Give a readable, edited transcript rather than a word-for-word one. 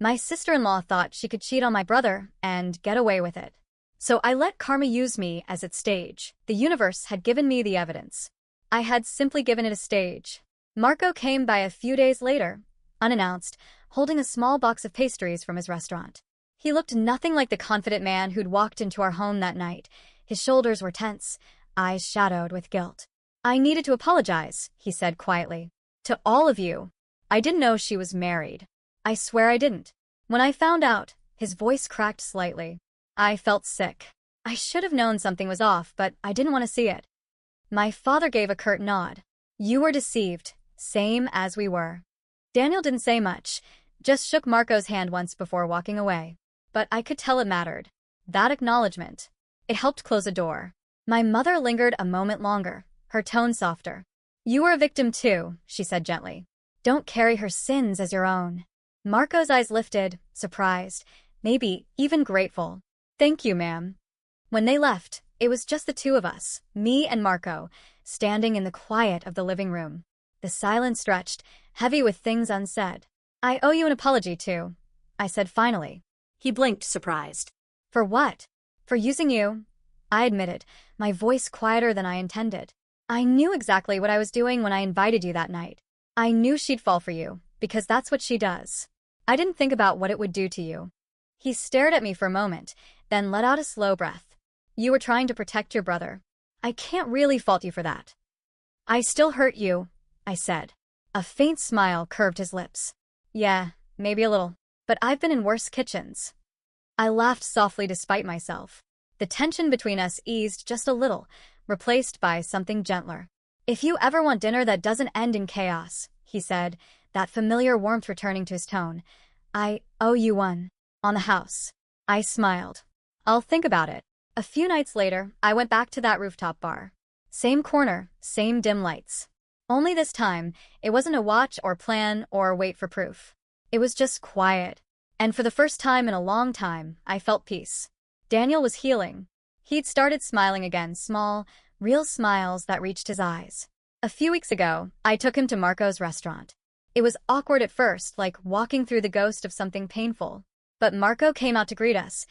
My sister-in-law thought she could cheat on my brother and get away with it. So I let karma use me as its stage. The universe had given me the evidence. I had simply given it a stage. Marco came by a few days later, unannounced, holding a small box of pastries from his restaurant. He looked nothing like the confident man who'd walked into our home that night. His shoulders were tense, eyes shadowed with guilt. "I needed to apologize," he said quietly. "To all of you. I didn't know she was married. I swear I didn't. When I found out," his voice cracked slightly, "I felt sick. I should have known something was off, but I didn't want to see it." My father gave a curt nod. "You were deceived, same as we were." Daniel didn't say much, just shook Marco's hand once before walking away. But I could tell it mattered. That acknowledgement. It helped close a door. My mother lingered a moment longer, her tone softer. "You were a victim too," she said gently. "Don't carry her sins as your own." Marco's eyes lifted, surprised, maybe even grateful. "Thank you, ma'am." When they left, it was just the two of us, me and Marco, standing in the quiet of the living room. The silence stretched, heavy with things unsaid. "I owe you an apology too," I said finally. He blinked, surprised. "For what?" "For using you," I admitted, my voice quieter than I intended. "I knew exactly what I was doing when I invited you that night. I knew she'd fall for you, because that's what she does. I didn't think about what it would do to you." He stared at me for a moment, then let out a slow breath. "You were trying to protect your brother. I can't really fault you for that." "I still hurt you," I said. A faint smile curved his lips. "Yeah, maybe a little. But I've been in worse kitchens." I laughed softly despite myself. The tension between us eased just a little, replaced by something gentler. "If you ever want dinner that doesn't end in chaos," he said, that familiar warmth returning to his tone, "I owe you one. On the house." I smiled. "I'll think about it." A few nights later, I went back to that rooftop bar. Same corner, same dim lights. Only this time, it wasn't a watch or plan or wait for proof. It was just quiet. And for the first time in a long time, I felt peace. Daniel was healing. He'd started smiling again, small, real smiles that reached his eyes. A few weeks ago, I took him to Marco's restaurant. It was awkward at first, like walking through the ghost of something painful. But Marco came out to greet us,